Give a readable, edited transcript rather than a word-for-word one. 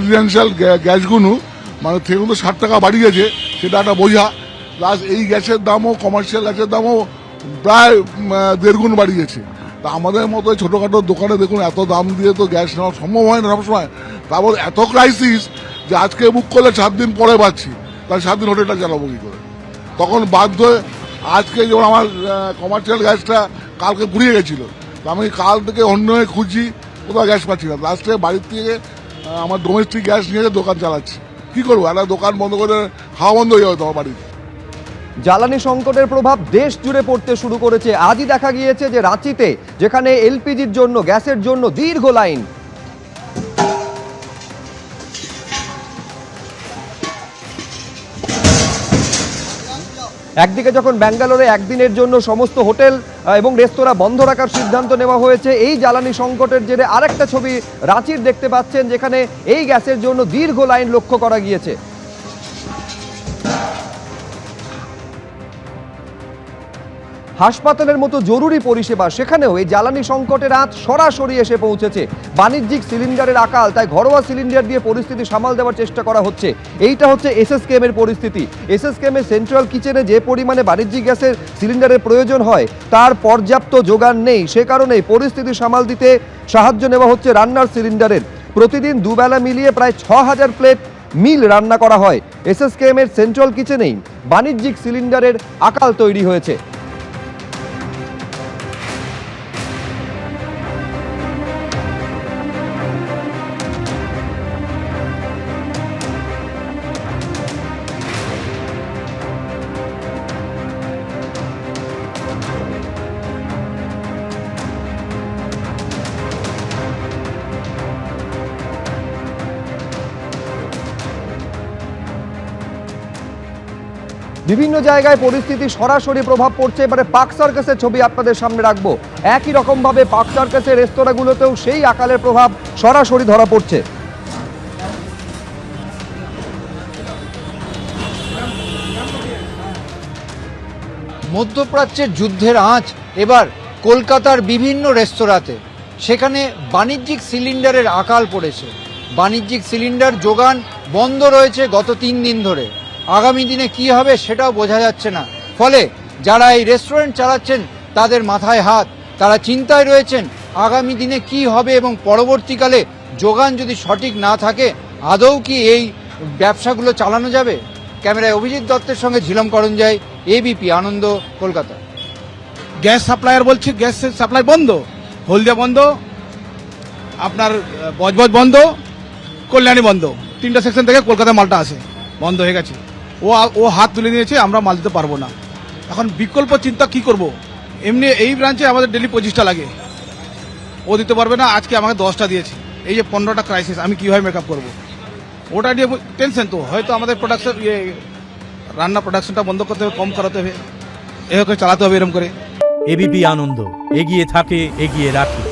Residential গ্যাসগুলো মানে থেকে তো 60 টাকা বাড়িয়েছে, সেটা একটা বোঝা। প্লাস এই গ্যাসের দামও, কমার্শিয়াল গ্যাসের দামও প্রায় 1.5 গুণ বাড়িয়েছে। তা আমাদের মতো ছোটোখাটো দোকানে দেখুন এত দাম দিয়ে তো গ্যাস নেওয়া সম্ভব হয় না সবসময়। তারপর এত ক্রাইসিস যে আজকে বুক করলে 7 দিন পরে পাচ্ছি, তাহলে 7 দিন হোটেলটা চালাবো কী করে? তখন বাধ্য হয়ে আজকে যেমন আমার কমার্শিয়াল গ্যাসটা কালকে পুড়িয়ে গেছিলো, তো আমি কাল থেকে অন্য হয়ে খুঁজছি, কোথাও গ্যাস পাচ্ছি না। লাস্টে বাড়ির থেকে আমার ডোমেস্টিক গ্যাস নিয়ে দোকান চালাচ্ছি। কী করবো, একটা দোকান বন্ধ করে হাওয়া বন্ধ হয়ে যাবে তোমার বাড়িতে। জ্বালানি সংকটের প্রভাব দেশ জুড়ে পড়তে শুরু করেছে। আজই দেখা গিয়েছে যে রাঁচিতে, যেখানে এলপিজির জন্য, গ্যাসের জন্য দীর্ঘ লাইন। একদিকে যখন ব্যাঙ্গালোরে একদিনের জন্য সমস্ত হোটেল এবং রেস্তোরাঁ বন্ধ রাখার সিদ্ধান্ত নেওয়া হয়েছে, এই জ্বালানি সংকটের জেরে আরেকটা ছবি রাঁচির দেখতে পাচ্ছেন, যেখানে এই গ্যাসের জন্য দীর্ঘ লাইন লক্ষ্য করা গিয়েছে। হাসপাতালের মতো জরুরি পরিষেবা, সেখানেও এই জ্বালানি সংকটের আঁচ সরাসরি এসে পৌঁছেছে। বাণিজ্যিক সিলিন্ডারের আকাল, তাই ঘরোয়া সিলিন্ডার দিয়ে পরিস্থিতি সামাল দেওয়ার চেষ্টা করা হচ্ছে। এইটা হচ্ছে এসএসকেএম এর পরিস্থিতি। এসএসকেএম এর সেন্ট্রাল কিচেনে যে পরিমাণে বাণিজ্যিক গ্যাসের সিলিন্ডারের প্রয়োজন হয়, তার পর্যাপ্ত যোগান নেই। সে কারণেই পরিস্থিতি সামাল দিতে সাহায্য নেওয়া হচ্ছে রান্নার সিলিন্ডারের। প্রতিদিন দুবেলা মিলিয়ে প্রায় 6000 প্লেট মিল রান্না করা হয়। এসএসকেএম এর সেন্ট্রাল কিচেনেই বাণিজ্যিক সিলিন্ডারের আকাল তৈরি হয়েছে। বিভিন্ন জায়গায় পরিস্থিতি সরাসরি প্রভাব পড়ছে। এবারে পার্ক সার্কাসের ছবি আপনাদের সামনে রাখবো। একই রকম ভাবে পার্ক সার্কাসের রেস্তোরাঁগুলোতেও সেই আকালের প্রভাব সরাসরি ধরা পড়ছে। মধ্যপ্রাচ্যের যুদ্ধের আঁচ এবার কলকাতার বিভিন্ন রেস্তোরাঁতে। সেখানে বাণিজ্যিক সিলিন্ডারের আকাল পড়েছে। বাণিজ্যিক সিলিন্ডার যোগান বন্ধ রয়েছে গত 3 দিন ধরে। আগামী দিনে কি হবে সেটাও বোঝা যাচ্ছে না। ফলে যারা এই রেস্টুরেন্ট চালাচ্ছেন তাদের মাথায় হাত, তারা চিন্তায় রয়েছেন আগামী দিনে কি হবে এবং পরবর্তীকালে যোগান যদি সঠিক না থাকে আদৌ কি এই ব্যবসাগুলো চালানো যাবে। ক্যামেরায় অভিজিৎ দত্তের সঙ্গে ঝিলম করঞ্জাই, এবিপি আনন্দ, কলকাতা। গ্যাস সাপ্লায়ার বলছে গ্যাস সাপ্লাই বন্ধ, হলদিয়া বন্ধ, আপনার বজবজ বন্ধ, কল্যাণী বন্ধ। 3টা সেকশন থেকে কলকাতায় মালটা আসে, বন্ধ হয়ে গেছে। ও হাত তুলে নিয়েছে, আমরা মাল দিতে পারবো না। এখন বিকল্প চিন্তা কি করব। এমনি এই ব্রাঞ্চে আমাদের ডেলি 25টা লাগে, ও দিতে পারবে না। আজকে আমাকে 10টা দিয়েছে। এই যে 15টা ক্রাইসিস, আমি কিভাবে মেকআপ করব? ওটা নিয়ে টেনশন। তো হয়তো আমাদের প্রোডাকশন রান্না প্রোডাকশনটা বন্ধ করতে হবে, কম করাতে হবে, এভাবে চালাতে হবে এরকম করে। এবিপি আনন্দ, এগিয়ে থাকে, এগিয়ে রাখে।